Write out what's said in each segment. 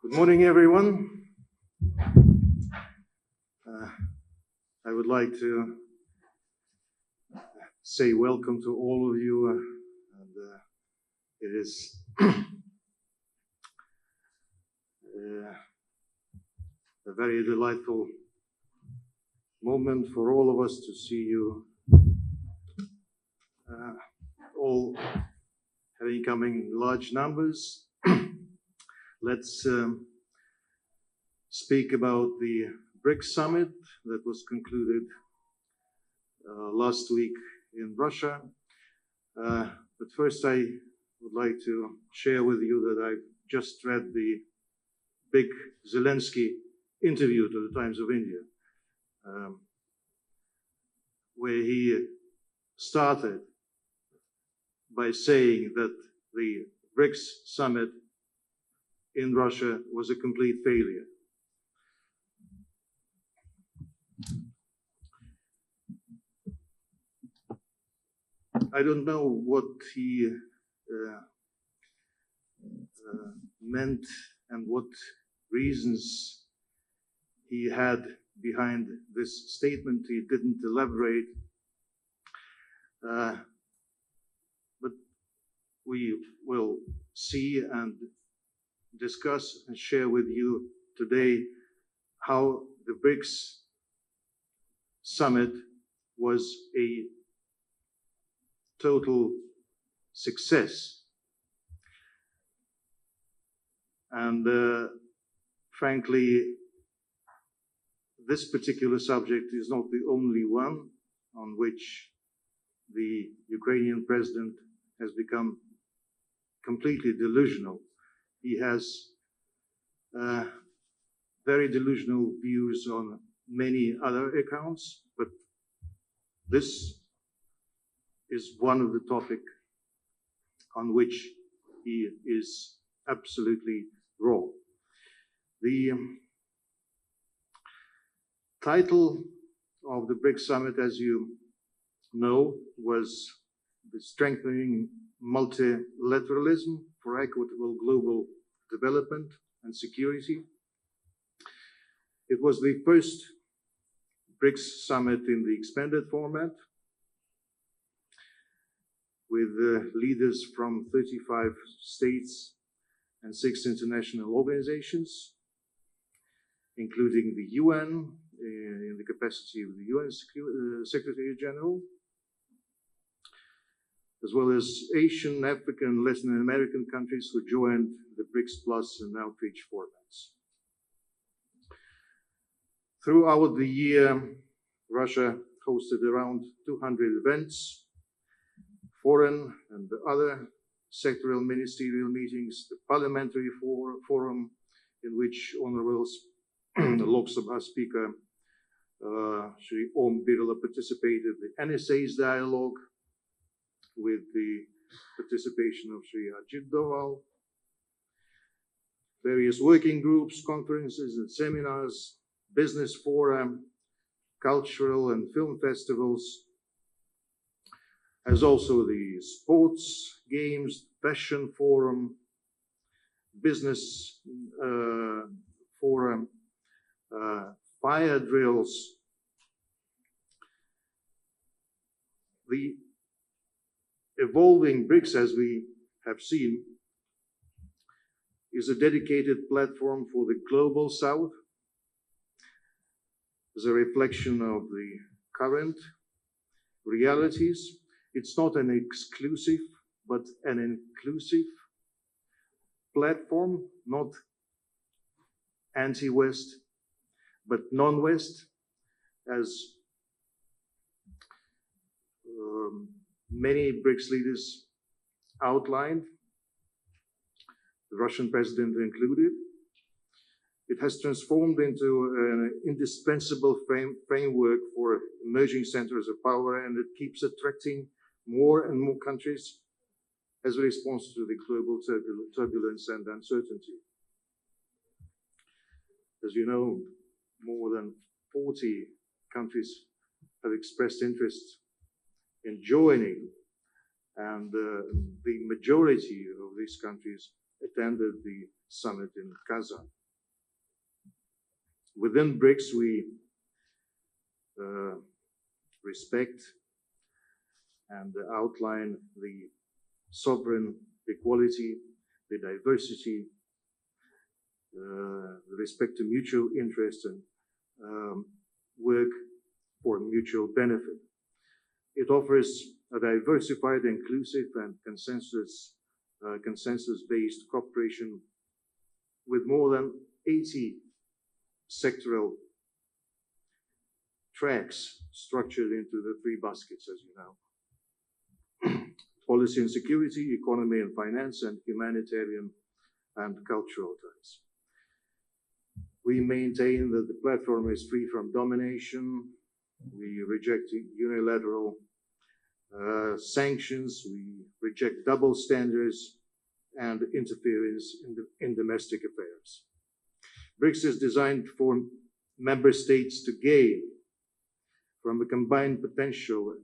Good morning, everyone. I would like to say welcome to all of you. It is a very delightful moment for all of us to see you all having come in large numbers. Let's speak about the BRICS summit that was concluded last week in Russia. But first I would like to share with you that I've just read the big Zelensky interview to the Times of India, where he started by saying that the BRICS summit in Russia was a complete failure. I don't know what he meant and what reasons he had behind this statement. He didn't elaborate. But we will see and discuss and share with you today how the BRICS summit was a total success. And frankly, this particular subject is not the only one on which the Ukrainian president has become completely delusional. He has very delusional views on many other accounts, but this is one of the topics on which he is absolutely wrong. The title of the BRICS summit, as you know, was the Strengthening Multilateralism for Equitable Global Development and Security. It was the first BRICS summit in the expanded format, with leaders from 35 states and 6 international organizations, including the UN, in the capacity of the UN Secretary General, as well as Asian, African, Latin American countries who joined the BRICS Plus and outreach formats. Throughout the year, Russia hosted around 200 events, foreign and other sectoral ministerial meetings, the parliamentary forum in which Honorable Lok Sabha Speaker Shri Om Birla participated, the NSA's dialogue with the participation of Shri Ajit Doval, various working groups, conferences and seminars, business forum, cultural and film festivals, as also the sports, games, fashion forum, business forum, fire drills. The evolving BRICS, as we have seen, is a dedicated platform for the global South, as a reflection of the current realities. It's not an exclusive, but an inclusive platform, not anti-West, but non-West, as many BRICS leaders outlined, the Russian president included. It has transformed into an indispensable framework for emerging centers of power, and it keeps attracting more and more countries as a response to the global turbulence and uncertainty. As you know, more than 40 countries have expressed interest in joining, and the majority of these countries attended the summit in Kazan. Within BRICS, we respect and outline the sovereign equality, the diversity, the respect to mutual interest, and work for mutual benefit. It offers a diversified, inclusive, and consensus-based cooperation with more than 80 sectoral tracks structured into the 3 baskets, as you know. Policy and security, economy and finance, and humanitarian and cultural ties. We maintain that the platform is free from domination. We reject unilateral sanctions. We reject double standards and interference in domestic affairs. BRICS is designed for member states to gain from the combined potential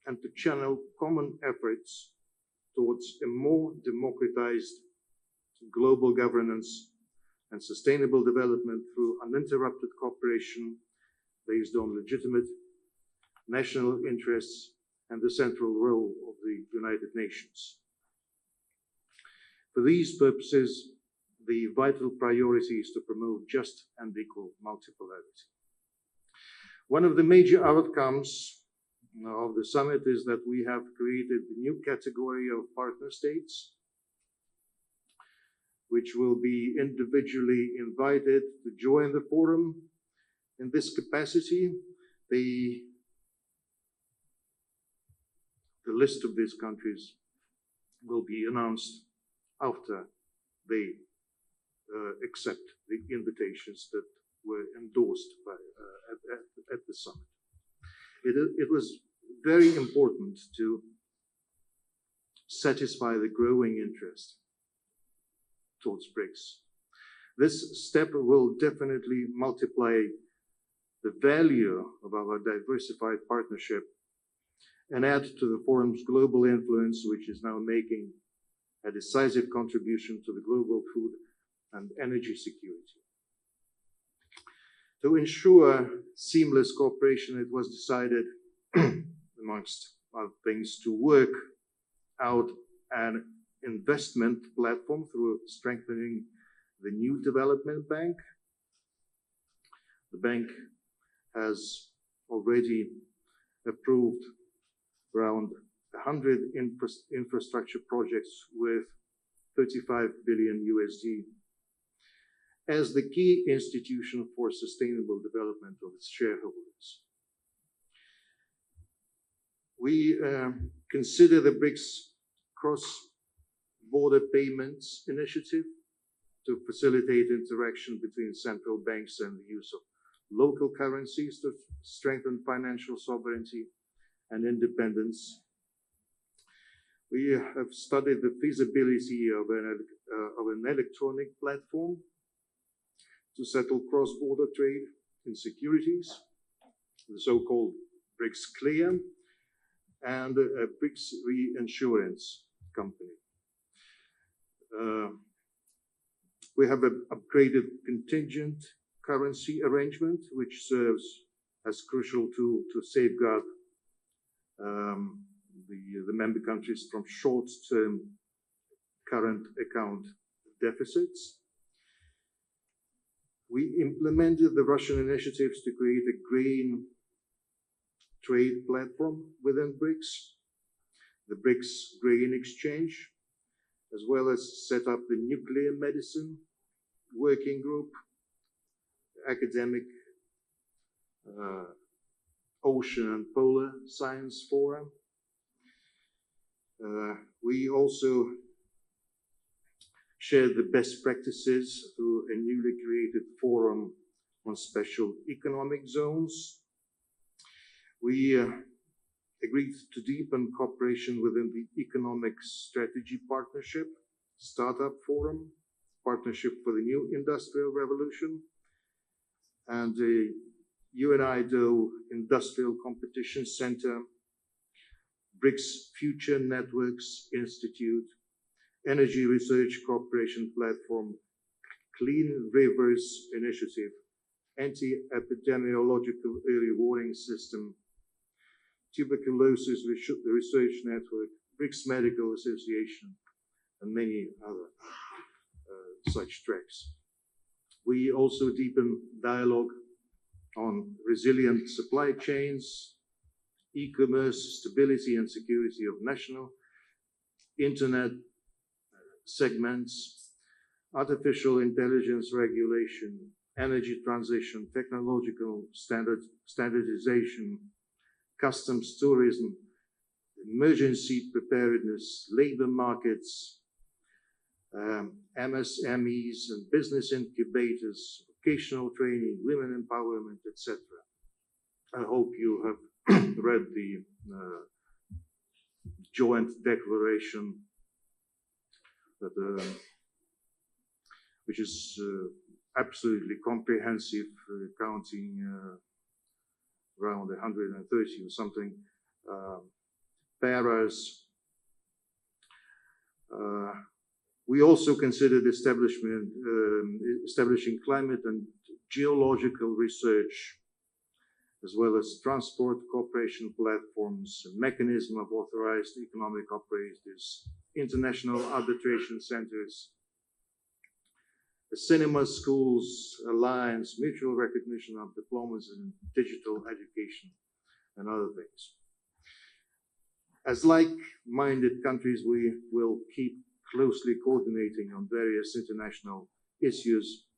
and to channel common efforts towards a more democratized global governance and sustainable development through uninterrupted cooperation based on legitimate national interests and the central role of the United Nations. For these purposes, the vital priority is to promote just and equal multipolarity. One of the major outcomes of the summit is that we have created a new category of partner states, which will be individually invited to join the forum. In this capacity, the list of these countries will be announced after they accept the invitations that were endorsed by, at the summit. It was very important to satisfy the growing interest towards BRICS. This step will definitely multiply the value of our diversified partnership and add to the forum's global influence, which is now making a decisive contribution to the global food and energy security. To ensure seamless cooperation, it was decided, amongst other things, to work out an investment platform through strengthening the new development bank. The bank has already approved around 100 infrastructure projects worth 35 billion USD as the key institution for sustainable development of its shareholders. We consider the BRICS cross-border payments initiative to facilitate interaction between central banks and the use of local currencies to strengthen financial sovereignty and independence. We have studied the feasibility of an electronic platform to settle cross-border trade in securities, the so-called BRICS Clear, and a BRICS reinsurance company. We have an upgraded contingent currency arrangement, which serves as crucial tool to safeguard the member countries from short-term current account deficits. We implemented the Russian initiatives to create a grain trade platform within BRICS, the BRICS Grain Exchange, as well as set up the Nuclear Medicine Working Group, Academic Ocean and Polar Science Forum. We also shared the best practices through a newly created forum on special economic zones. We agreed to deepen cooperation within the Economic Strategy Partnership, Startup Forum, Partnership for the New Industrial Revolution, and the UNIDO Industrial Competition Center, BRICS Future Networks Institute, Energy Research Cooperation Platform, Clean Rivers Initiative, Anti-Epidemiological Early Warning System, Tuberculosis Research Network, BRICS Medical Association, and many other such tracks. We also deepen dialogue on resilient supply chains, e-commerce, stability and security of national internet segments, artificial intelligence regulation, energy transition, technological standardization, customs, tourism, emergency preparedness, labor markets, MSMEs and business incubators, vocational training, women empowerment, etc. I hope you have read the joint declaration that, which is absolutely comprehensive, counting around 130 or something paras. We also considered establishing climate and geological research, as well as transport cooperation platforms, a mechanism of authorized economic operators, international arbitration centers, the cinema schools alliance, mutual recognition of diplomas in digital education, and other things. As like-minded countries, we will keep closely coordinating on various international issues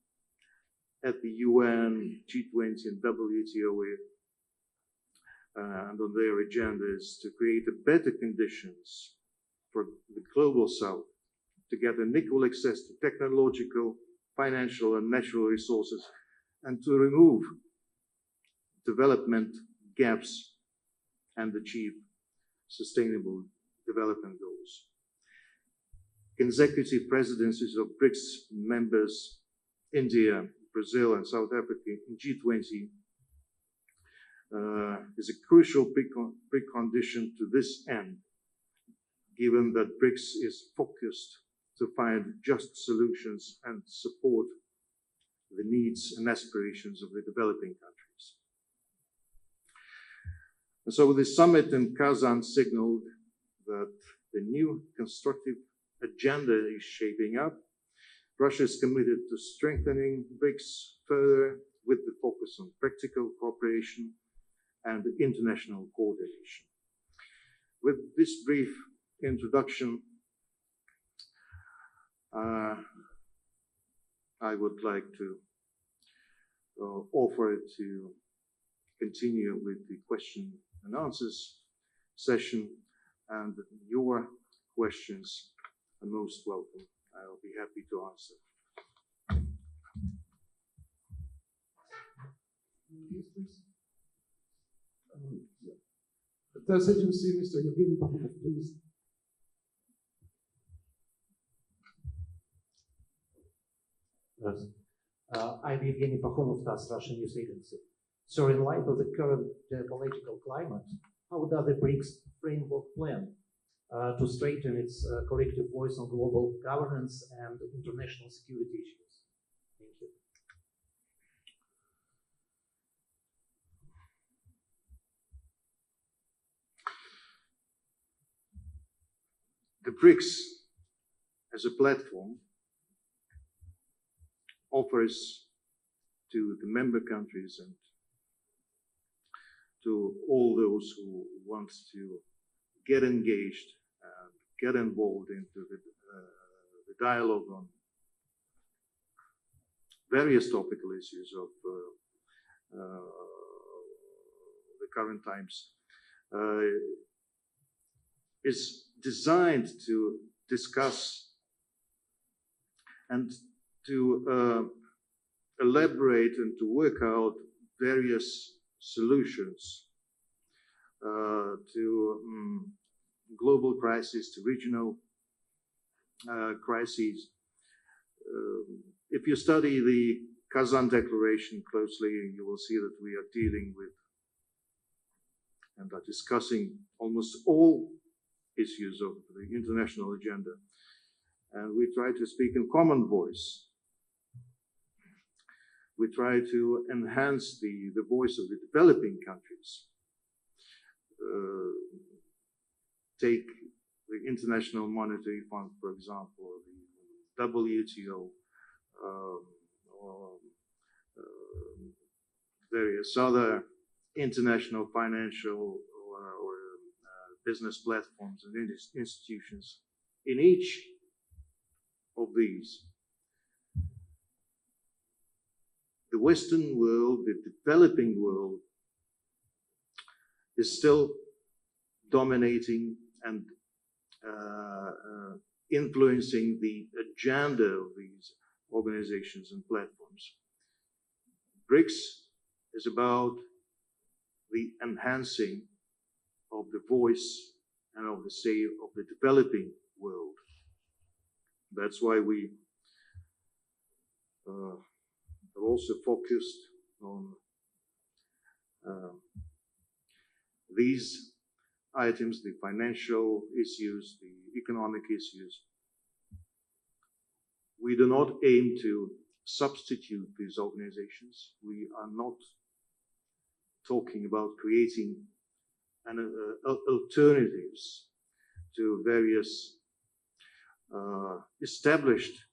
at the UN, G20, and WTO, and on their agendas to create better conditions for the global South to get an equal access to technological, financial, and natural resources, and to remove development gaps and achieve sustainable development goals. Consecutive presidencies of BRICS members, India, Brazil, and South Africa in G20 is a crucial precondition to this end, given that BRICS is focused to find just solutions and support the needs and aspirations of the developing countries. And so the summit in Kazan signaled that the new constructive agenda is shaping up. Russia is committed to strengthening BRICS further with the focus on practical cooperation and international coordination. With this brief introduction, I would like to offer to continue with the question and answers session, and your questions are most welcome. I'll be happy to answer. Press agency, Mr. Evgeny Pakhomov, please. I'm Evgeny Pakhomov, TASS, Russian News Agency. So in light of the current political climate, how does the BRICS framework plan to strengthen its collective voice on global governance and international security issues? Thank you. The BRICS as a platform offers to the member countries and to all those who want to get engaged and get involved into the dialogue on various topical issues of the current times, is designed to discuss and to elaborate and to work out various solutions to global crises, to regional crises. If you study the Kazan Declaration closely, you will see that we are dealing with and are discussing almost all issues of the international agenda. and we try to speak in common voice. We try to enhance the voice of the developing countries. Take the International Monetary Fund, for example, the WTO, or various other international financial or business platforms and institutions. In each of these, the Western world, the developing world, is still dominating and influencing the agenda of these organizations and platforms. BRICS is about the enhancing of the voice and of the say of the developing world. That's why we have also focused on these items, the financial issues, the economic issues. We do not aim to substitute these organizations. We are not talking about creating alternatives to various established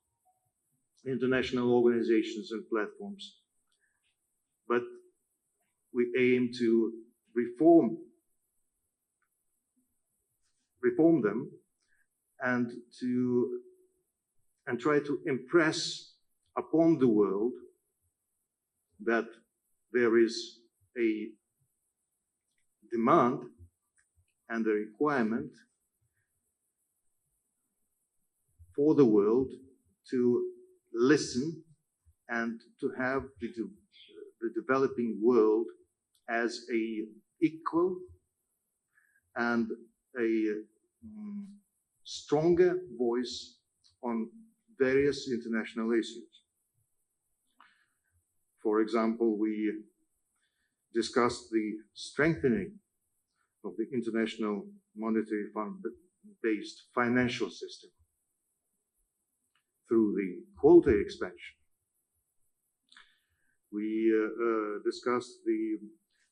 international organizations and platforms, but we aim to reform them and try to impress upon the world that there is a demand and a requirement for the world to listen and to have the developing world as a equal and a stronger voice on various international issues. For example, we discussed the strengthening of the International Monetary Fund-based financial system through the quota expansion. We discussed the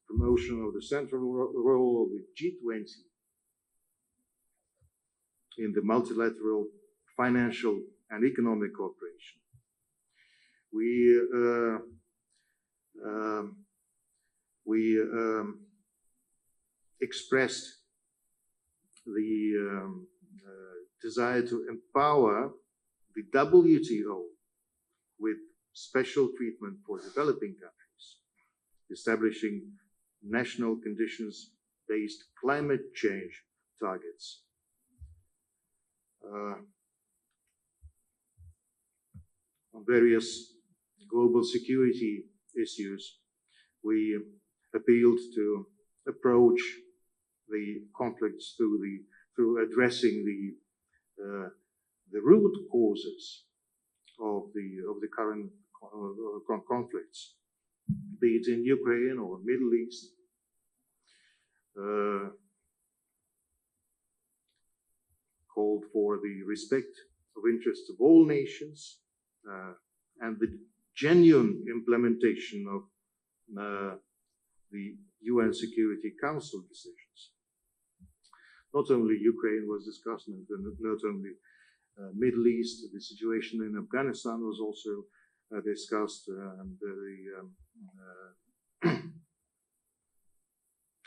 promotion of the central role of the G20 in the multilateral financial and economic cooperation. We expressed the desire to empower the WTO with special treatment for developing countries, establishing national conditions-based climate change targets. On various global security issues, we appealed to approach the conflicts through addressing the root causes of the current conflicts, be it in Ukraine or Middle East. Called for the respect of interests of all nations and the genuine implementation of the UN Security Council decisions. Not only Ukraine was discussed, and not only Middle East, the situation in Afghanistan was also discussed, and the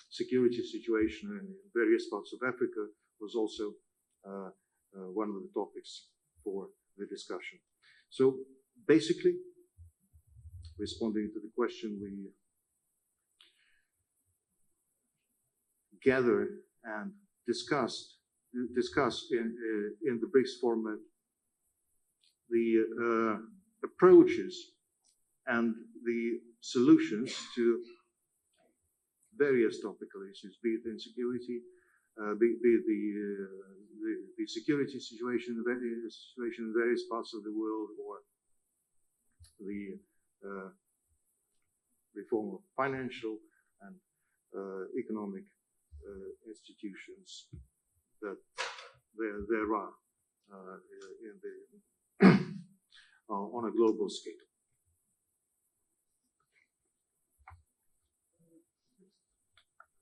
security situation in various parts of Africa was also one of the topics for the discussion. So basically, responding to the question, we gather and discuss in the BRICS format the approaches and the solutions to various topical issues, be it insecurity, be it the security situation in various parts of the world, or the reform of financial and economic institutions that there are on a global scale.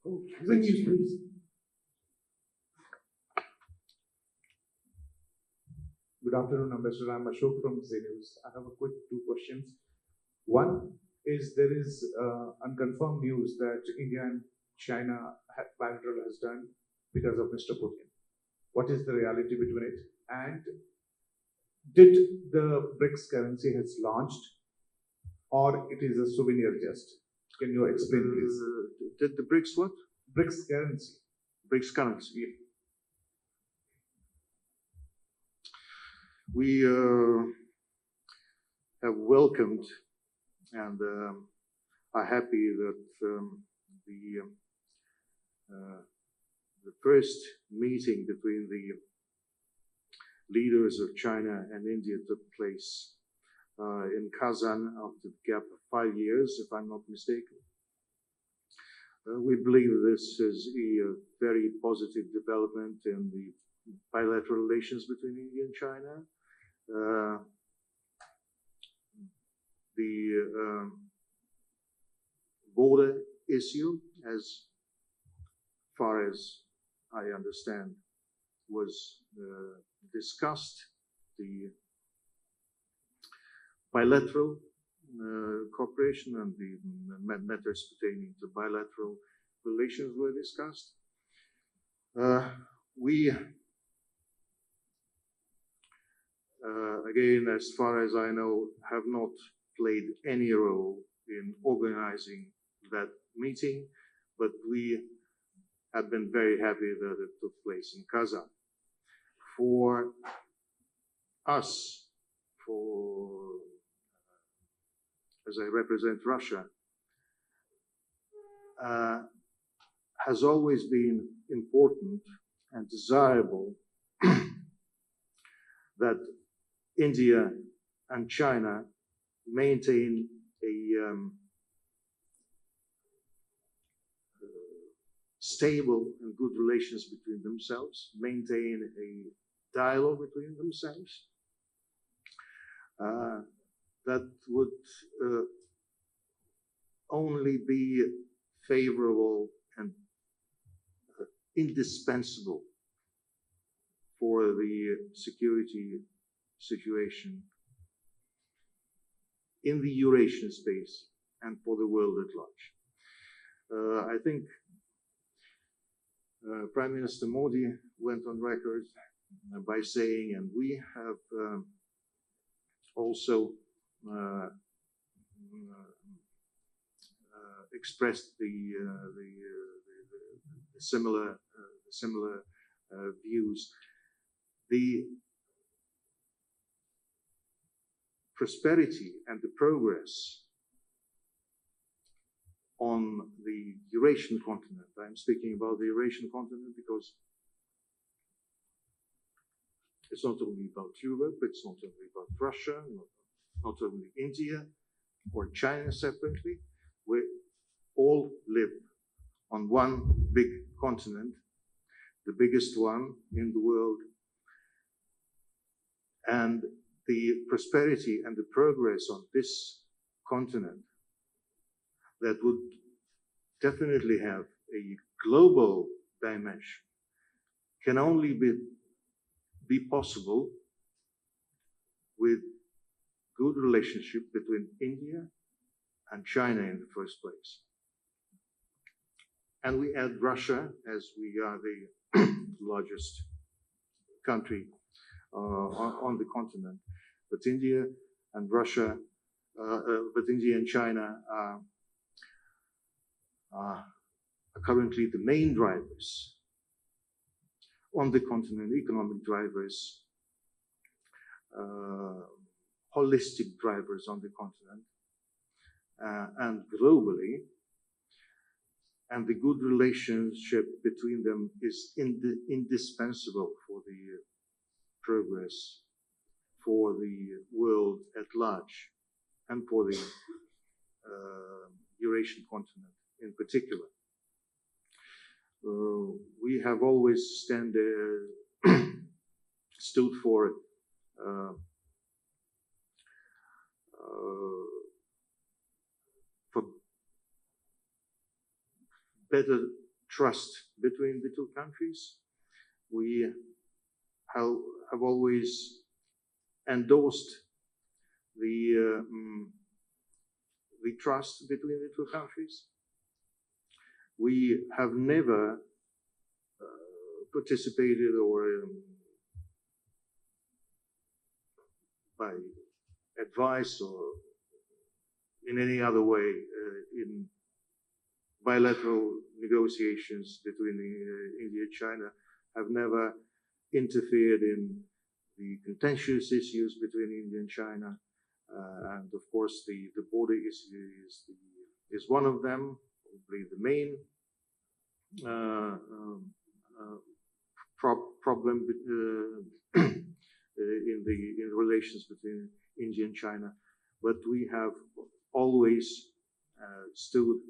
Oh, thank you, please. Good afternoon, Ambassador. I'm Ashok from Z News. I have a quick two questions. One is there is unconfirmed news that India and China bilateral has done because of Mr. Putin. What is the reality between it? And did the BRICS currency has launched, or it is a souvenir just? Can you explain, please? Did the BRICS what? BRICS currency. BRICS currency. Yeah. We have welcomed and are happy that the first meeting between the leaders of China and India took place in Kazan after a gap of 5 years, if I'm not mistaken. We believe this is a very positive development in the bilateral relations between India and China. The border issue, as far as I understand, was discussed. The bilateral cooperation and the matters pertaining to bilateral relations were discussed. We again, as far as I know, have not played any role in organizing that meeting, but we have been very happy that it took place in Kazan. For us, as I represent Russia, has always been important and desirable that India and China maintain a stable and good relations between themselves, maintain a dialogue between themselves. That would only be favorable and indispensable for the security situation in the Eurasian space and for the world at large. I think Prime Minister Modi went on record by saying, and we have also expressed the similar views. The prosperity and the progress on the Eurasian continent. I'm speaking about the Eurasian continent because it's not only about Europe, it's not only about Russia, not only India or China separately. We all live on one big continent, the biggest one in the world. And the prosperity and the progress on this continent that would definitely have a global dimension can only be possible with good relationship between India and China in the first place. And we add Russia, as we are the largest country on the continent. But India and Russia, but India and China are currently the main drivers on the continent, economic drivers, holistic drivers on the continent, and globally. And the good relationship between them is indispensable for the progress for the world at large and for the Eurasian continent in particular. We have always stood for better trust between the two countries. We have always endorsed the trust between the two countries. We have never participated or by advice or in any other way in bilateral negotiations between India and China, have never interfered in the contentious issues between India and China. And of course, the border issue is one of them, probably the main problem in the relations between India and China. But we have always stood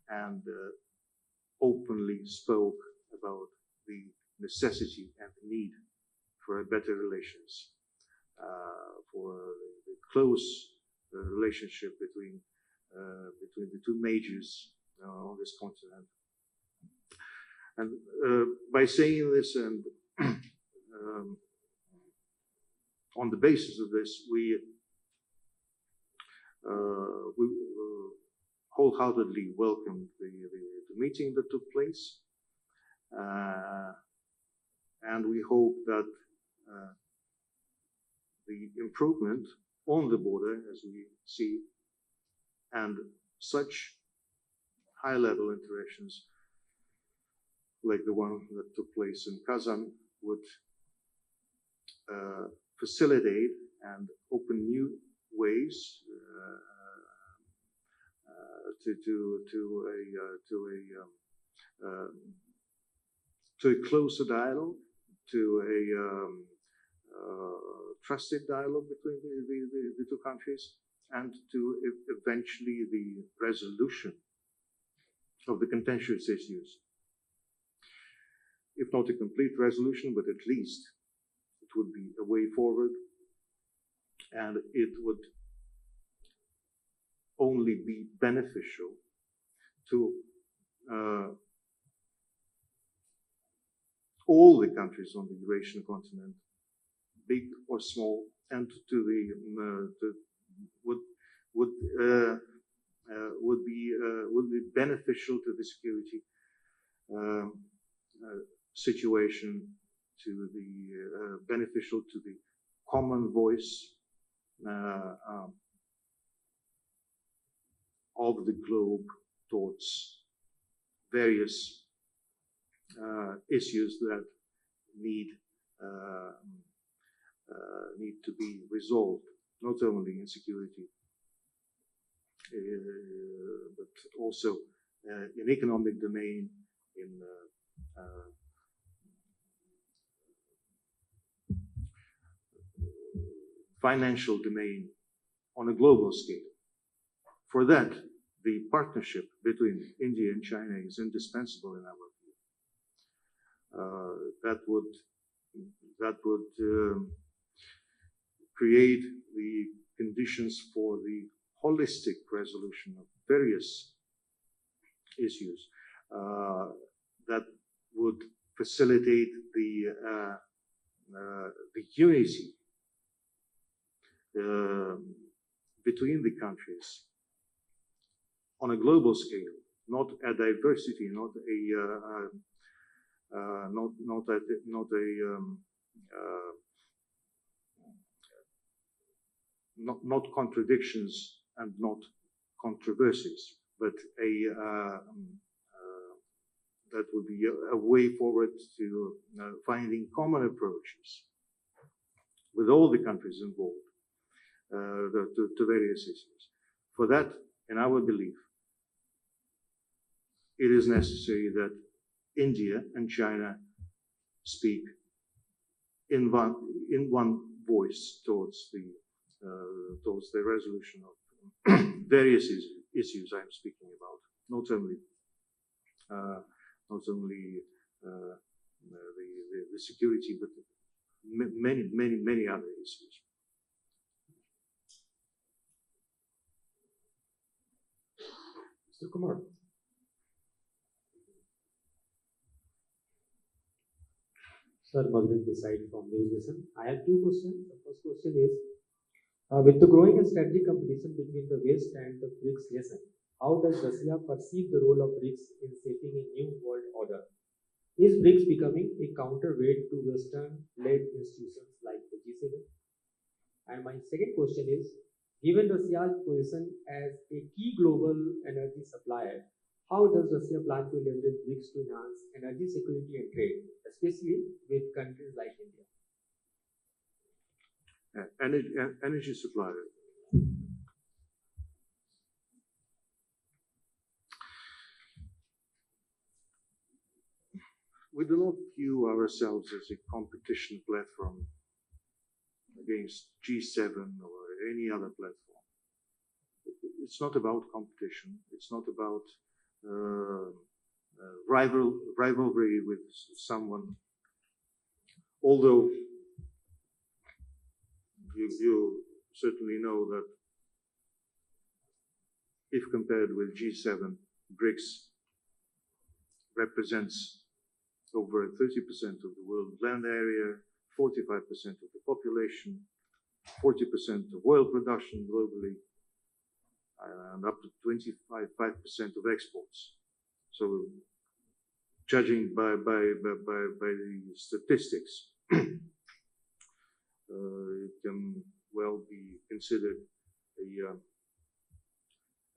and openly spoke about the necessity and the need for better relations, for the close relationship between the two majors on this continent. And by saying this, and on the basis of this, we wholeheartedly welcomed the meeting that took place, and we hope that the improvement on the border, as we see, and such high-level interactions like the one that took place in Kazan would facilitate and open new ways to a closer dialogue, to a trusted dialogue between the two countries, and to eventually the resolution of the contentious issues. If not a complete resolution, but at least it would be a way forward, and it would only be beneficial to all the countries on the Eurasian continent, big or small, and to the would be beneficial to the security situation, to the beneficial to the common voice of the globe towards various issues that need to be resolved, not only in security, but also in economic domain, in financial domain, on a global scale. For that, the partnership between India and China is indispensable in our view. That would create the conditions for the holistic resolution of various issues that would facilitate the unity between the countries on a global scale, not a diversity, not contradictions and not controversies, but that would be a way forward to finding common approaches with all the countries involved to various issues. For that, in our belief, it is necessary that India and China speak in one voice towards the resolution of various issues I'm speaking about, not only the security, but many other issues. Mr. Kumar. Sir, Madhvik this side from News Listen. I have two questions. The first question is, with the growing strategic competition between the West and the BRICS nation, how does Russia perceive the role of BRICS in shaping a new world order? Is BRICS becoming a counterweight to Western-led institutions like the G7? And my second question is, given Russia's position as a key global energy supplier, how does Russia plan to leverage BRICS to enhance energy security and trade, especially with countries like India? Energy supplier. We do not view ourselves as a competition platform against G7 or any other platform. It's not about competition. It's not about rivalry with someone. Although you certainly know that if compared with G7, BRICS represents over 30% of the world land area, 45% of the population, 40% of oil production globally, and up to 25% of exports. So, judging by the statistics, it can well be considered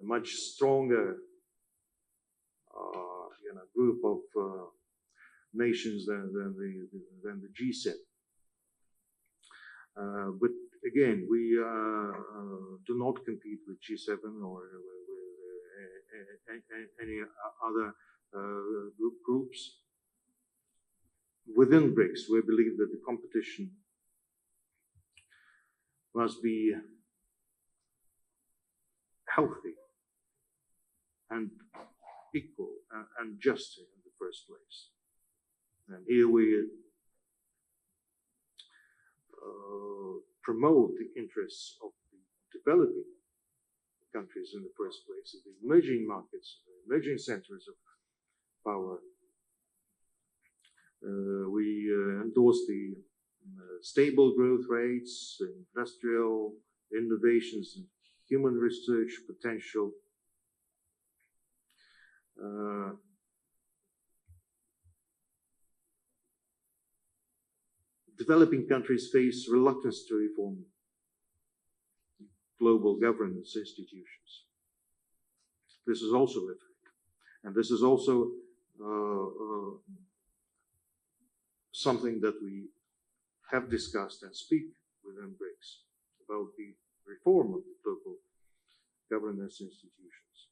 a much stronger group of nations than the G7. But again, we do not compete with G7 or with any other groups. Within BRICS, we believe that the competition must be healthy and equal and just in the first place. And here we promote the interests of the developing countries in the first place, of the emerging markets, the emerging centers of power. We endorse the stable growth rates, industrial innovations, and human research potential. Developing countries face reluctance to reform global governance institutions. This is also a fact. And this is also something that we have discussed and speak within BRICS about the reform of the global governance institutions.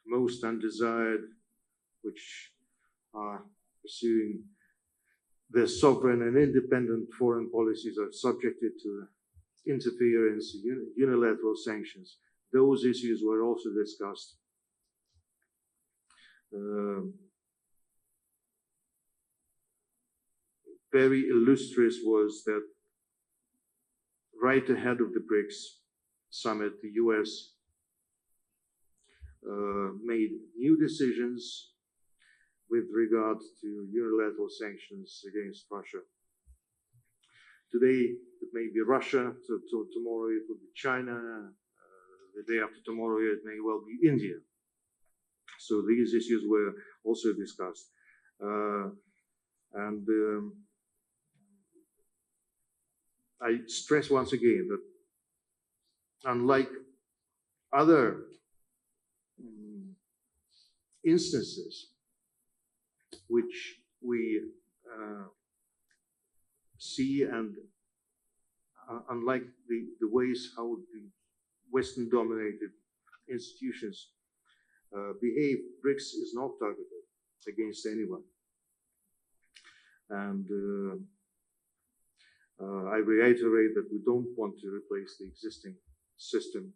Most undesired, which are pursuing their sovereign and independent foreign policies, are subjected to interference, unilateral sanctions. Those issues were also discussed. Very illustrious was that right ahead of the BRICS summit, the US made new decisions with regard to unilateral sanctions against Russia. Today, it may be Russia, tomorrow it will be China, the day after tomorrow it may well be India. So these issues were also discussed. I stress once again that unlike other instances which we see, and unlike the ways how the Western dominated institutions behave, BRICS is not targeted against anyone. And I reiterate that we don't want to replace the existing system.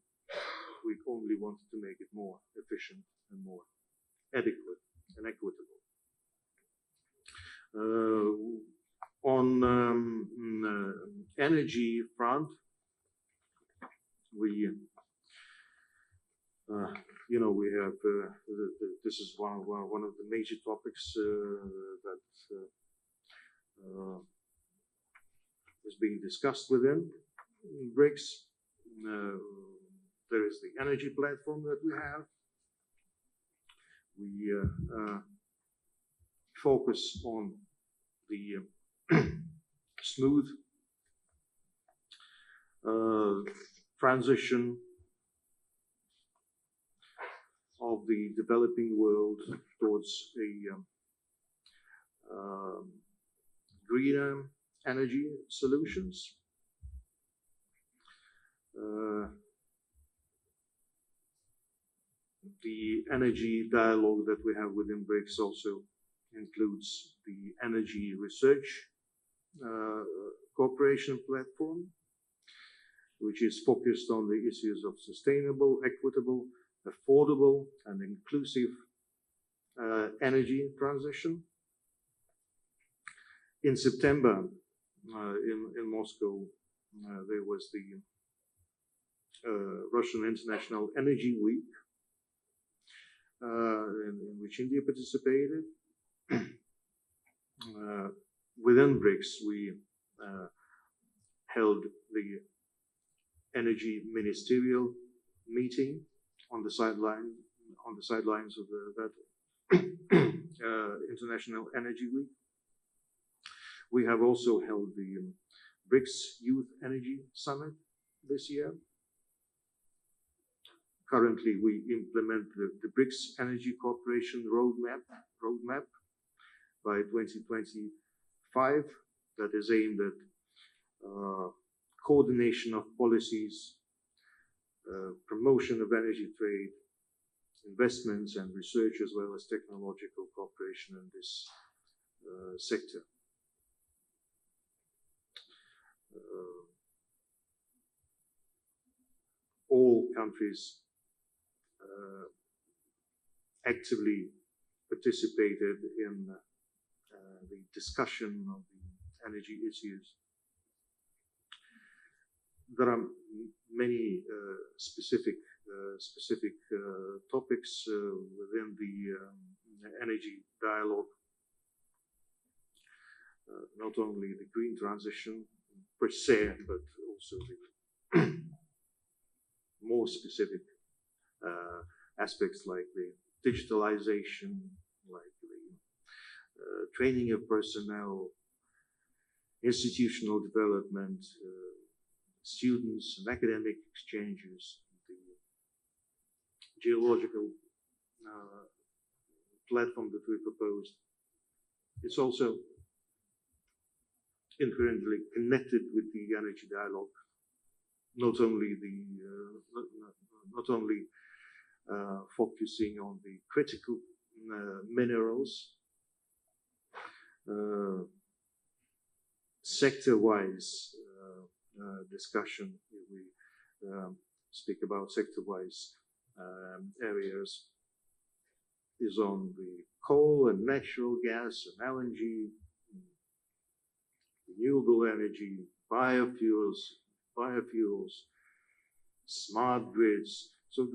We only want to make it more efficient and more adequate and equitable. On energy front, we we have this is one of the major topics that is being discussed within BRICS. There is the energy platform that we have. We focus on the smooth transition of the developing world towards a greener energy solutions. The energy dialogue that we have within BRICS also includes the energy research cooperation platform, which is focused on the issues of sustainable, equitable, affordable, and inclusive energy transition. In September, in Moscow, there was the Russian International Energy Week, in which India participated. Within BRICS, we held the energy ministerial meeting on the sidelines of that International Energy Week. We have also held the BRICS Youth Energy Summit this year. Currently, we implement the BRICS Energy Cooperation roadmap by 2025 that is aimed at coordination of policies, promotion of energy trade, investments and research, as well as technological cooperation in this sector. All countries actively participated in the discussion of the energy issues. There are many specific topics within the energy dialogue. Not only the green transition per se, but also the more specific aspects like the digitalization, like the training of personnel, institutional development, students and academic exchanges, the geological platform that we proposed. It's also inherently connected with the energy dialogue. Not only focusing on the critical minerals, sector-wise discussion. We speak about sector-wise areas is on the coal and natural gas and LNG, renewable energy, biofuels, smart grids. So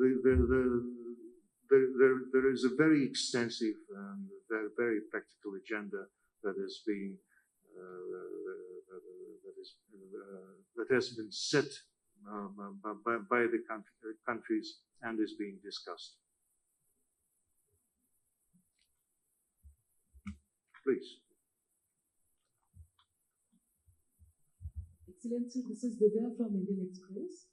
there is a very extensive and very practical agenda that is being that has been set by the countries and is being discussed. Please. Excellency, this is Divya from Indian Express.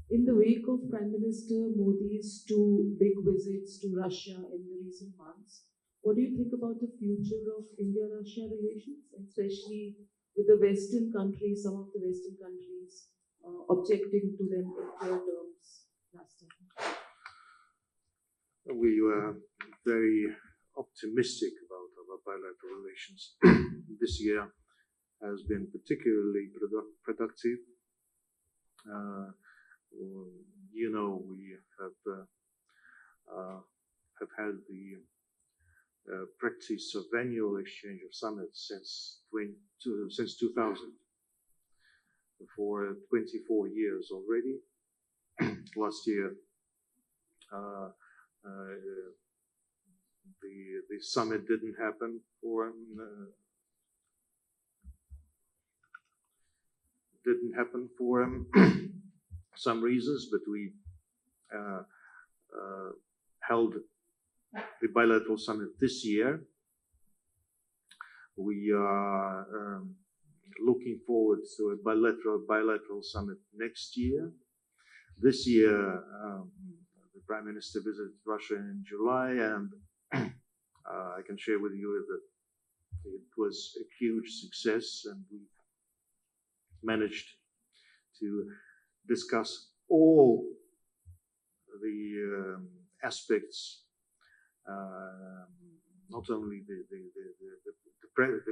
In the wake of Prime Minister Modi's two big visits to Russia in the recent months, what do you think about the future of India-Russia relations, especially with the Western countries, some of the Western countries objecting to them in clear terms last time? We were very optimistic about our bilateral relations. This year has been particularly productive. We have had the practice of annual exchange of summits since 2000, for 24 years already. Last year, the summit didn't happen for some reasons, but we held the bilateral summit this year. We are looking forward to a bilateral summit next year. This year, the Prime Minister visited Russia in July, and I can share with you that it was a huge success, and we managed to discuss all the aspects, not only the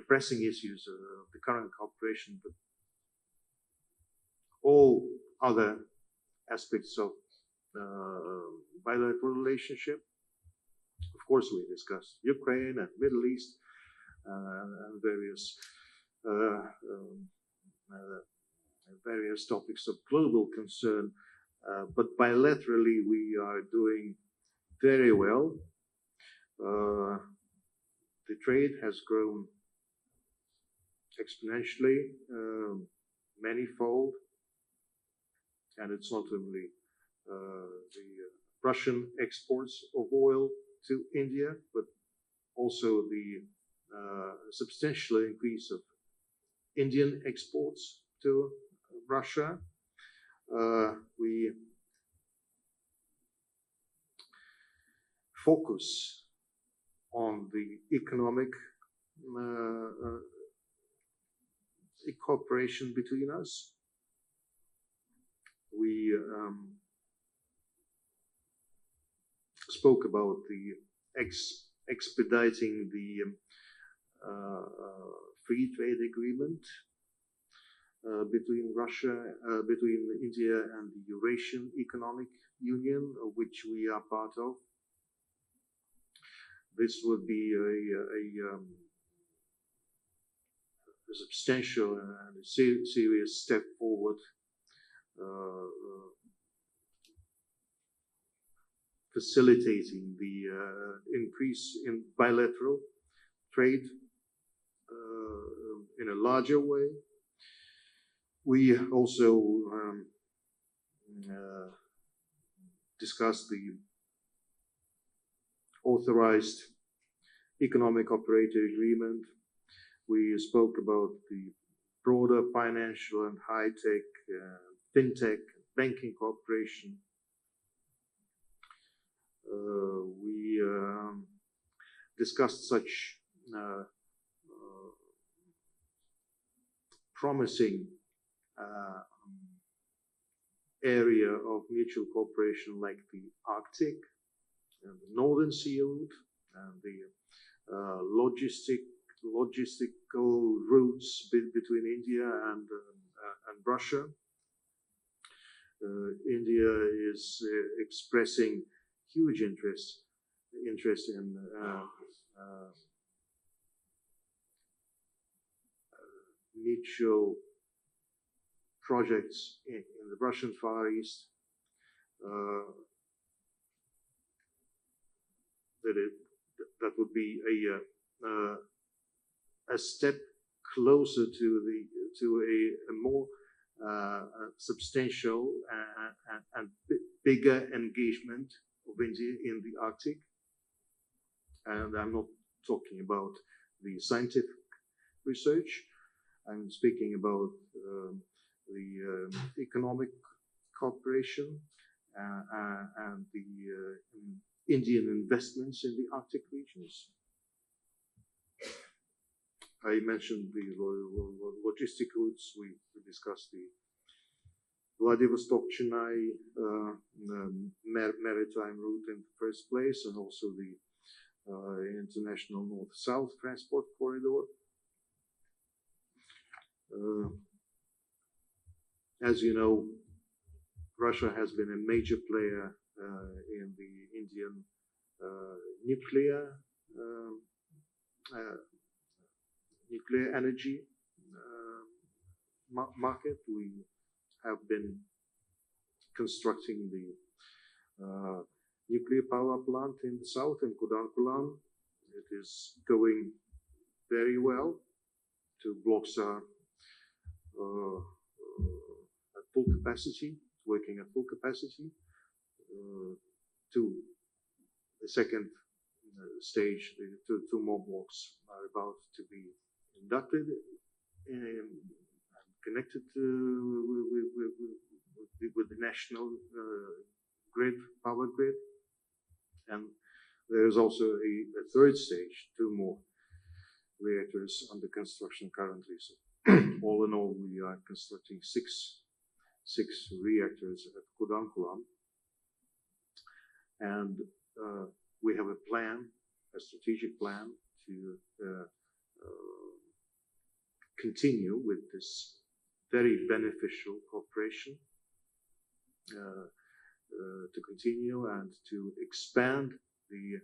pressing issues of the current cooperation, but all other aspects of bilateral relationship. Of course, we discussed Ukraine and Middle East and various topics of global concern, but bilaterally we are doing very well. The trade has grown exponentially, manifold, and it's not only the Russian exports of oil to India, but also the substantial increase of Indian exports to Russia. We focus on the economic cooperation between us. We spoke about the expediting the free trade agreement between between India and the Eurasian Economic Union, of which we are part of. This would be a substantial and a serious step forward, facilitating the increase in bilateral trade in a larger way. We also discussed the authorized economic operator agreement. We spoke about the broader financial and high-tech, fintech, banking cooperation. We discussed such promising area of mutual cooperation like the Arctic and the Northern Sea route and the logistical routes between India and Russia. India is expressing huge interest in mutual projects in the Russian Far East. That would be a step closer to a more substantial and bigger engagement of India in the Arctic. And I'm not talking about the scientific research. I'm speaking about the economic cooperation and the Indian investments in the Arctic regions. I mentioned the logistic routes. We discussed the Vladivostok-Chennai maritime route in the first place, and also the international north-south transport corridor. As you know, Russia has been a major player in the Indian nuclear nuclear energy market. We have been constructing the nuclear power plant in the south, in Kudankulam. It is going very well. Two blocks are at full capacity, working at full capacity. The second stage, the two more blocks are about to be inducted and connected with the national power grid. And there is also a third stage, two more reactors under construction currently. So all in all, we are constructing six reactors at Kudankulam. And we have a plan, a strategic plan to continue with this very beneficial cooperation, to continue and to expand the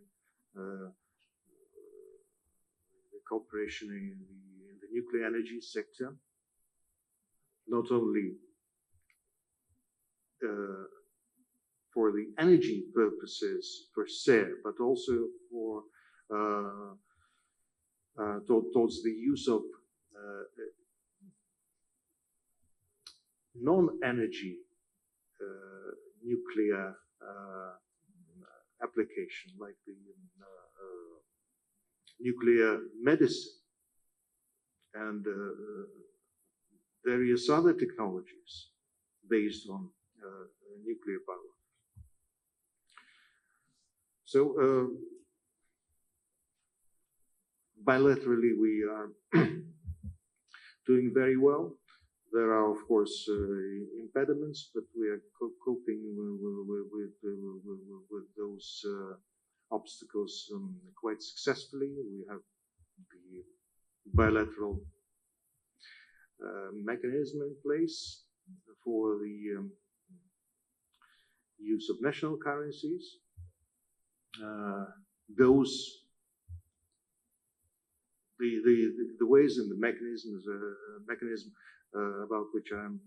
cooperation in the nuclear energy sector, not only for the energy purposes per se, but also for towards the use of non-energy nuclear application, like the nuclear medicine and various other technologies based on nuclear power. So bilaterally, we are doing very well. There are, of course, impediments, but we are coping with those obstacles quite successfully. We have the bilateral mechanism in place for the use of national currencies. The ways and the mechanisms about which I'm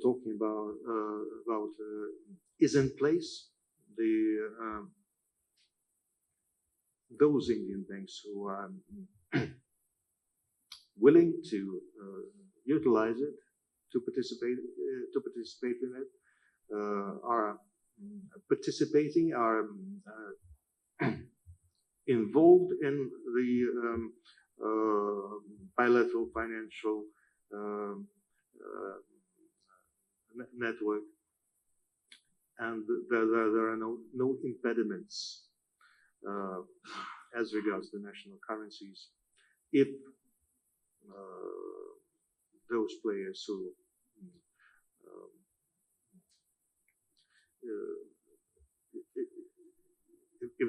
talking about is in place. Those Indian banks who are willing to utilize it, to participate in it, are participating, are involved in the bilateral financial network, and there are no impediments as regards the national currencies if those players who if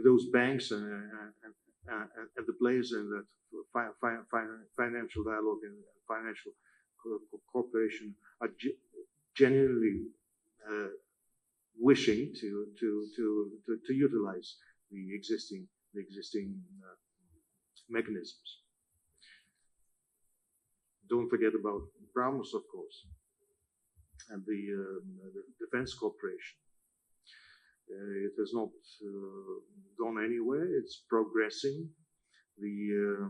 those banks and the players in that financial dialogue and financial cooperation are genuinely wishing to utilize the existing mechanisms. Don't forget about BrahMos, of course, and the defense cooperation. It has not gone anywhere. It's progressing. The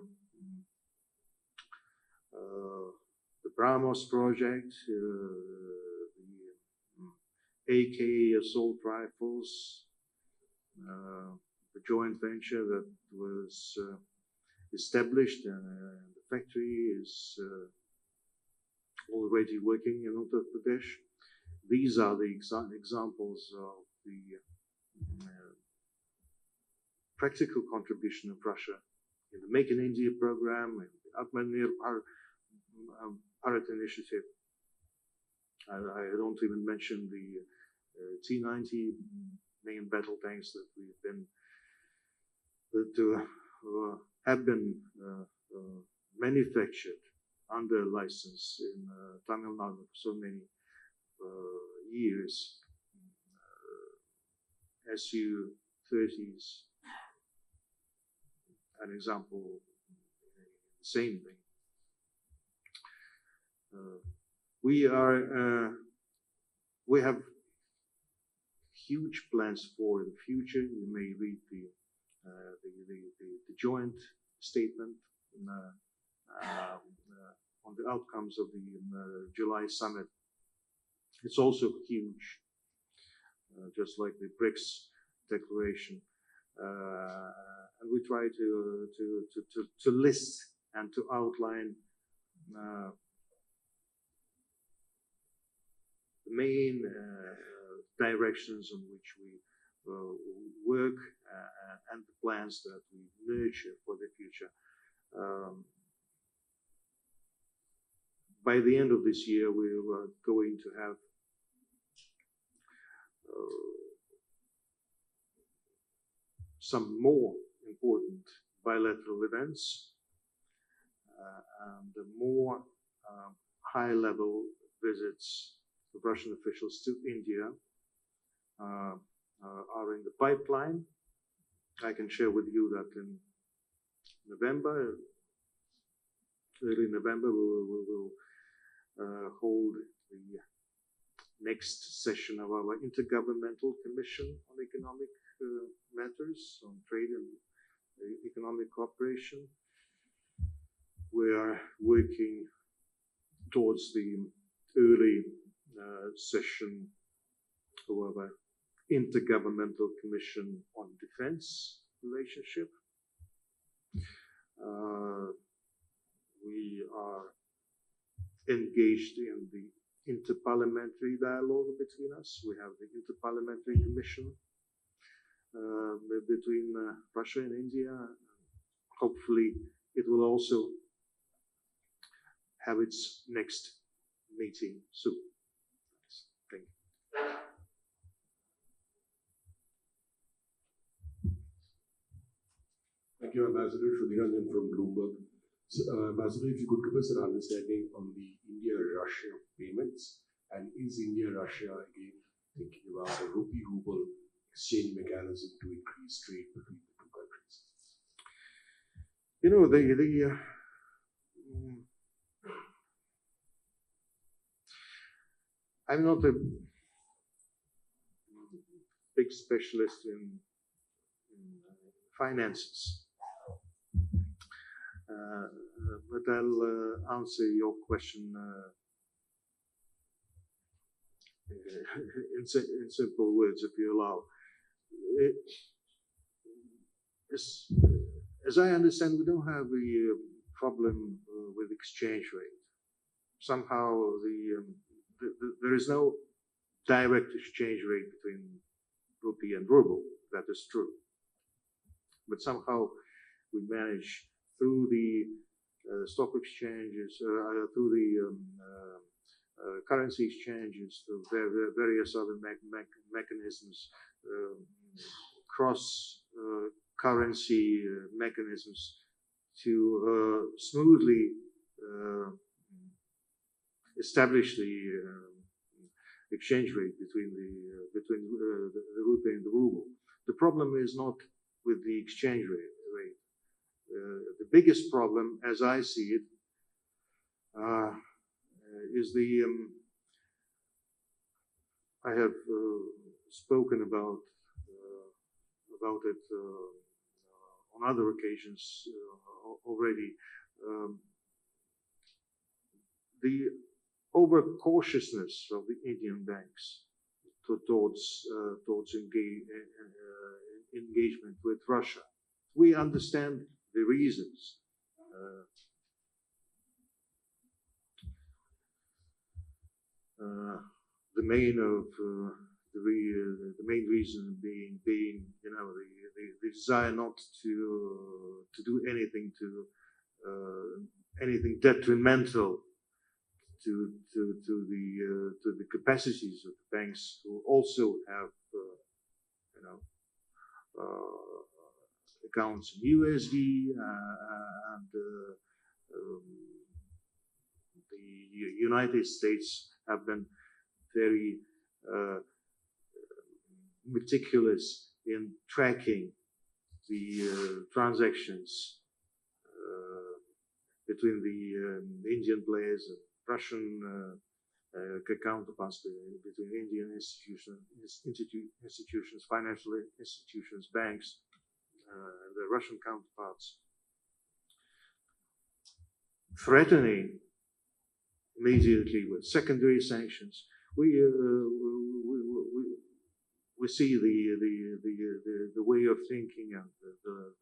BrahMos project, the AK assault rifles, the joint venture that was established, and the factory is already working in Uttar Pradesh. These are the examples of the practical contribution of Russia in the Make in India program and the AtmaNirbhar Bharat initiative. I don't even mention the T-90 main battle tanks that have been manufactured under license in Tamil Nadu for so many years. Su-30s an example, same thing. We have huge plans for the future. You may read the joint statement on the outcomes of the July summit. It's also huge, just like the BRICS declaration, and we try to list and to outline the main directions in which we work and the plans that we nurture for the future. By the end of this year, we are going to have some more important bilateral events and more high-level visits of Russian officials to India are in the pipeline. I can share with you that in November, early November, we will hold the next session of our Intergovernmental Commission on Economic Matters, on Trade and Economic Cooperation. We are working towards the early session of our Intergovernmental Commission on Defense relationship. We are engaged in the interparliamentary dialogue between us. We have the Interparliamentary Commission between Russia and India. Hopefully, it will also have its next meeting soon. Thank you. Thank you, Ambassador Sudhiranjan from Bloomberg. So, Ambassador, if you could give us an understanding on the India-Russia payments, and is India-Russia again thinking about a rupee-ruble exchange mechanism to increase trade between the two countries? You know, I'm not a big specialist in finances, but I'll answer your question in simple words, if you allow. As I understand, we don't have a problem with exchange rate. Somehow there is no direct exchange rate between rupee and ruble. That is true. But somehow we manage through the stock exchanges, through the currency exchanges, through various other mechanisms, cross currency mechanisms, to smoothly establish the exchange rate between the rupee and the ruble. The problem is not with the exchange rate. The biggest problem, as I see it, is the I have spoken about it on other occasions already. The over-cautiousness of the Indian banks towards engagement with Russia. We understand the reasons. The main reason being the desire not to do anything anything detrimental to the capacities of the banks, who also have accounts in USD, and the United States have been very meticulous in tracking the transactions between the Indian players and Russian counterparts, between Indian institutions, financial institutions, banks, the Russian counterparts, threatening immediately with secondary sanctions. We see the way of thinking and the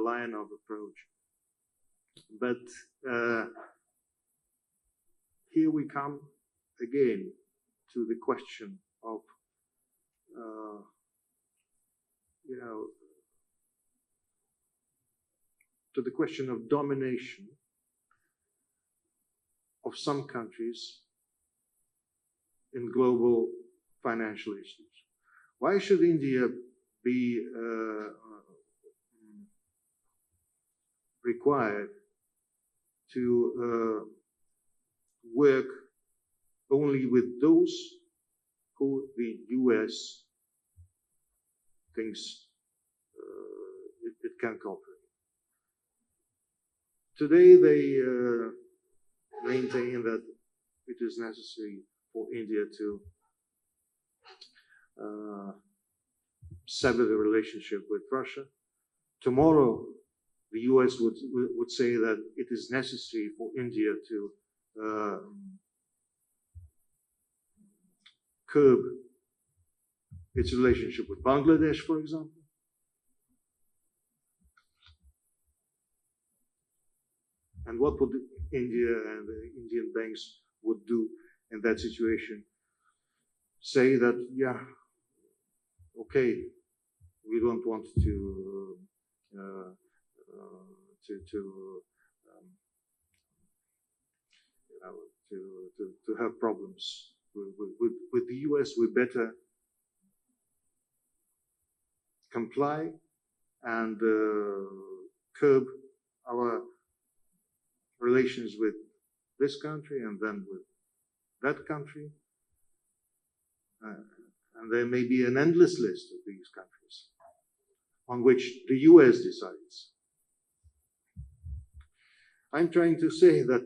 line of approach. But here we come again to the question of, to the question of domination of some countries in global financial issues. Why should India be required to work only with those who the US thinks it can cooperate? Today they maintain that it is necessary for India to sever the relationship with Russia. Tomorrow, the US would say that it is necessary for India to curb its relationship with Bangladesh, for example. And what would India and the Indian banks would do in that situation? Say that, yeah, okay, we don't want to have problems with the US. We better comply and curb our relations with this country and then with that country. And there may be an endless list of these countries on which the US decides. I'm trying to say that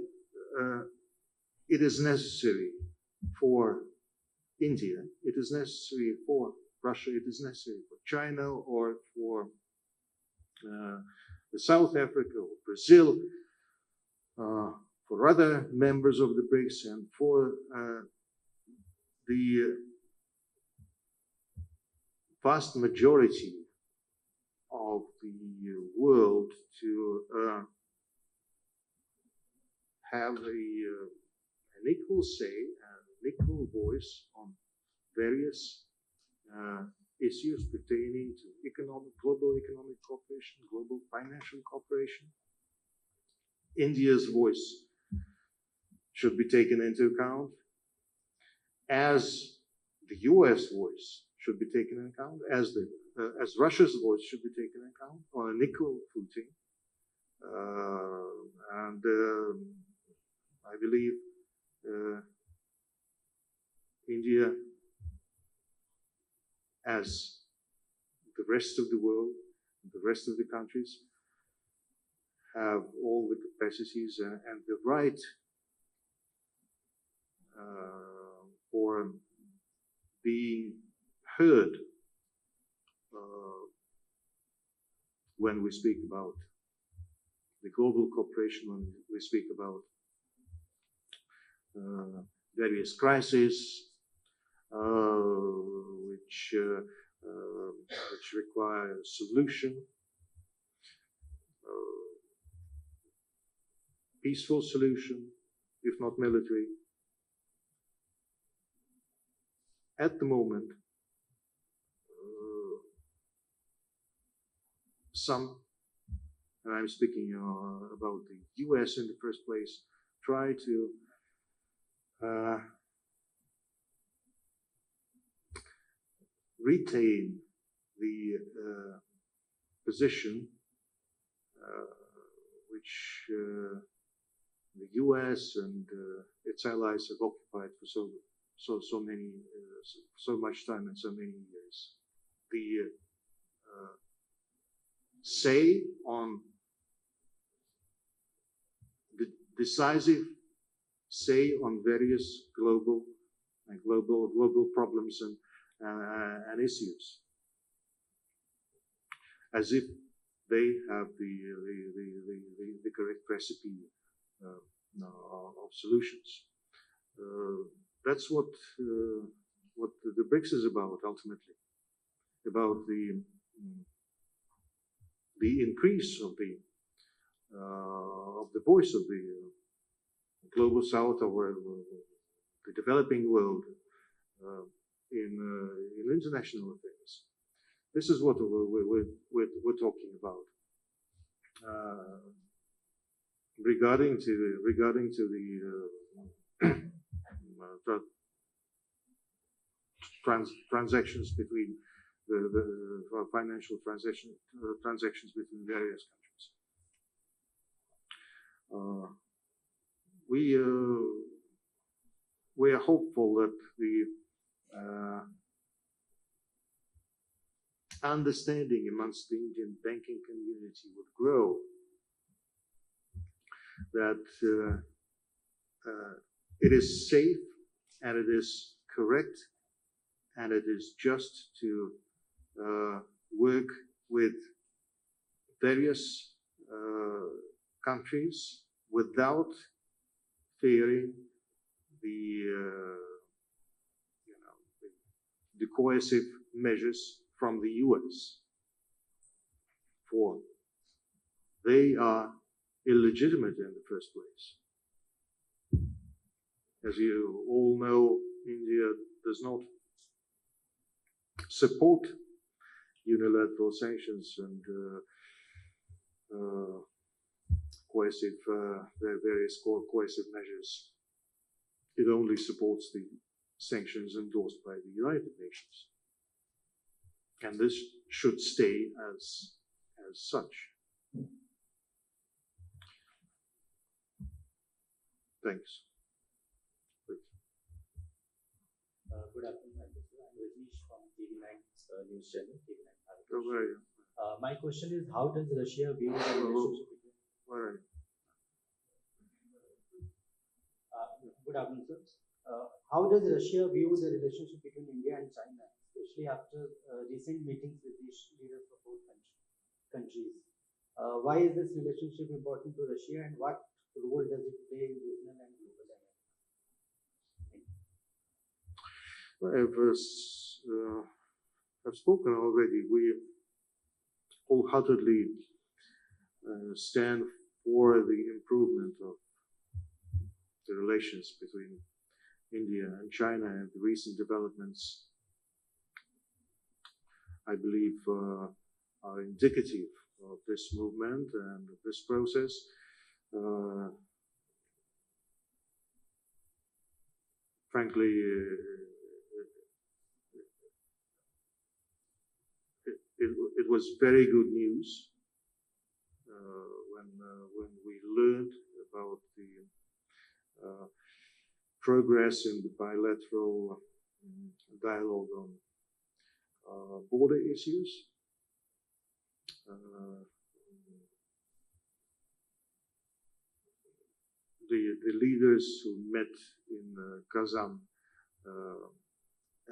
it is necessary for India, it is necessary for Russia, it is necessary for China or for South Africa or Brazil, for other members of the BRICS, and for the vast majority of the world to have an equal say and an equal voice on various issues pertaining to global economic cooperation, global financial cooperation. India's voice should be taken into account, as the US voice should be taken into account, as Russia's voice should be taken into account on an equal footing. And I believe India, as the rest of the world, the rest of the countries, have all the capacities and the right for being heard when we speak about the global cooperation, when we speak about various crises which require a solution, peaceful solution, if not military. At the moment, some, and I'm speaking about the US in the first place, try to retain the position which the US and its allies have occupied for so much time and so many years. The say on the decisive say on various global problems and issues, as if they have the correct recipe of solutions. That's what the BRICS is about ultimately, about the increase of the voice of the global south, or the developing world in international affairs. This is what we're talking about. Regarding to the transactions between the financial transactions between various countries. We are hopeful that the understanding amongst the Indian banking community would grow, that it is safe and it is correct and it is just to work with various countries without fearing the coercive measures from the US, for they are illegitimate in the first place. As you all know, India does not support unilateral sanctions and various coercive measures. It only supports the sanctions endorsed by the United Nations. And this should stay as such. Thanks. Good afternoon, I'm Rajneesh from TV9 News Channel. My question is, how does Russia view the relationship between... Good afternoon, sir. How does Russia view the relationship between India and China, especially after recent meetings with the leaders of both countries? Why is this relationship important to Russia, and what role does it play in regional and global dynamics? Well, I've spoken already. We wholeheartedly stand for the improvement of the relations between India and China, and the recent developments, I believe, are indicative of this movement and of this process. Frankly, it was very good news when we learned about the progress in the bilateral dialogue on border issues. The leaders who met in Kazan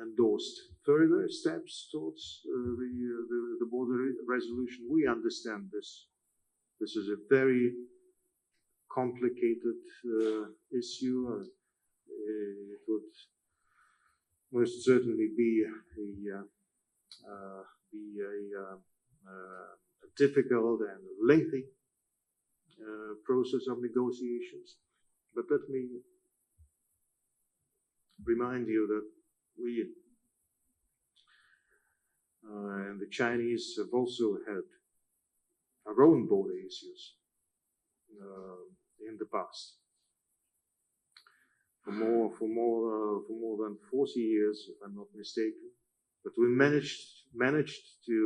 endorsed further steps towards the border resolution. We understand this. This is a very complicated issue. It would most certainly be a difficult and lengthy process of negotiations. But let me remind you that we and the Chinese have also had our own border issues in the past. For more than 40 years, if I'm not mistaken. But we managed to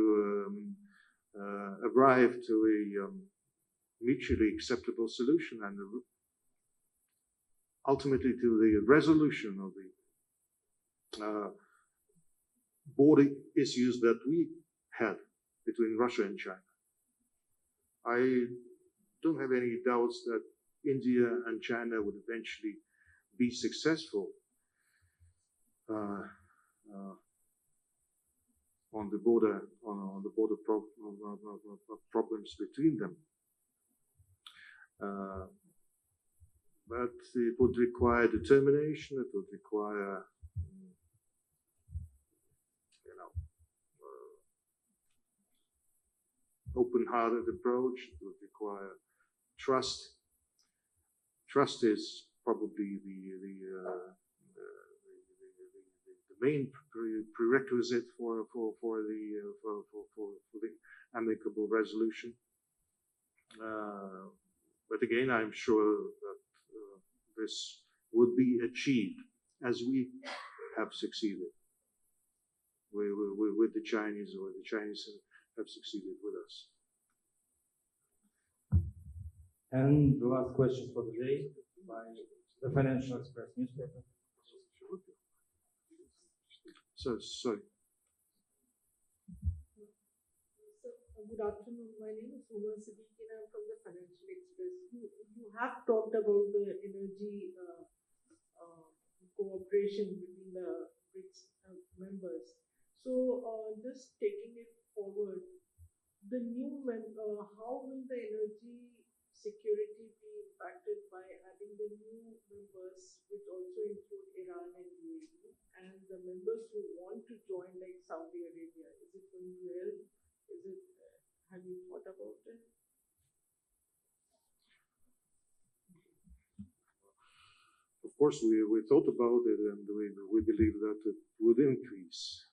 arrive to a mutually acceptable solution, and ultimately to the resolution of the border issues that we had between Russia and China. I don't have any doubts that India and China would eventually be successful on the border problems between them. But it would require determination. It would require, open-hearted approach. It would require trust. Trust is probably the main prerequisite for the amicable resolution. But again, I'm sure that this would be achieved as we have succeeded with the Chinese, or the Chinese have succeeded with us. And the last question for the day by the Financial Express newspaper. Sorry. Good afternoon. My name is Uma Siddiqui and I'm from the Financial Express. You have talked about the energy cooperation between the BRICS members. So, just taking it forward, the new how will the energy security be impacted by adding the new members, which also include Iran and UAE, and the members who want to join, like Saudi Arabia? Is it going to help? Is it? Have you thought about it? Of course, we thought about it, and we believe that it would increase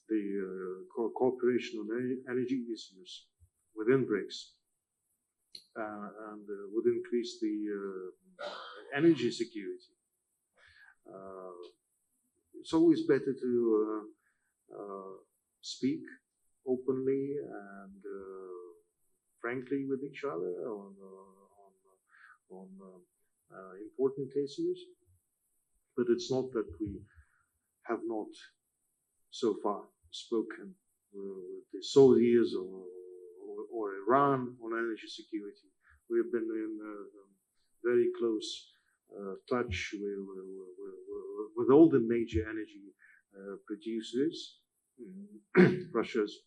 the cooperation on energy issues within BRICS, and would increase the energy security. It's always better to speak openly and frankly with each other on important issues, but it's not that we have not so far spoken with the Saudis or Iran on energy security. We have been in very close touch with all the major energy producers. Russia is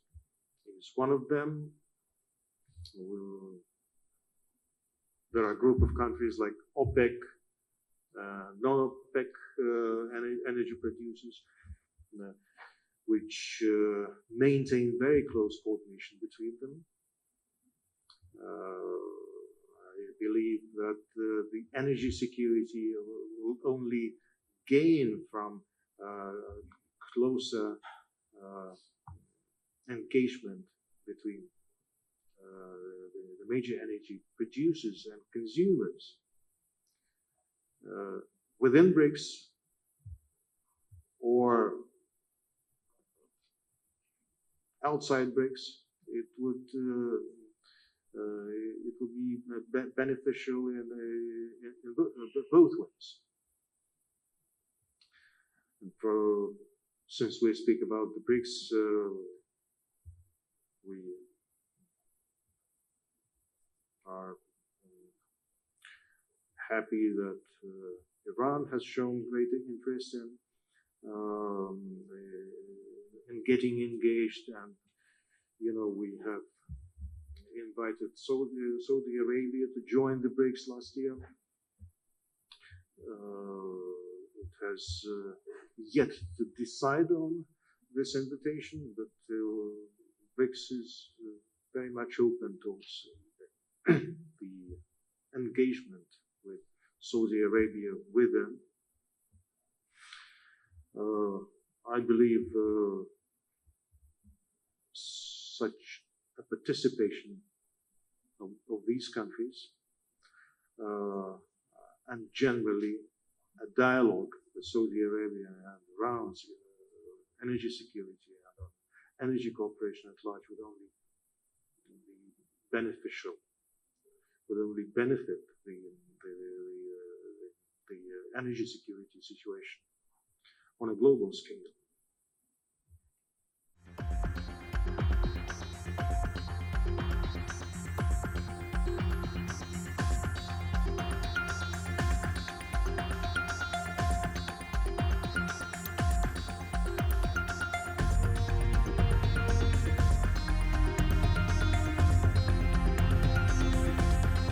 one of them. There are a group of countries like OPEC, non-OPEC energy producers, which maintain very close coordination between them. I believe that the energy security will only gain from closer engagement between the major energy producers and consumers within BRICS or outside BRICS. It would be beneficial in both ways. And since we speak about the BRICS, we are happy that Iran has shown great interest in getting engaged, and we have invited Saudi Arabia to join the BRICS last year. It has yet to decide on this invitation, but BRICS is very much open towards the engagement with Saudi Arabia with them. I believe such a participation of these countries and generally a dialogue with Saudi Arabia and around energy security and energy cooperation at large would only be beneficial, would only benefit the energy security situation on a global scale.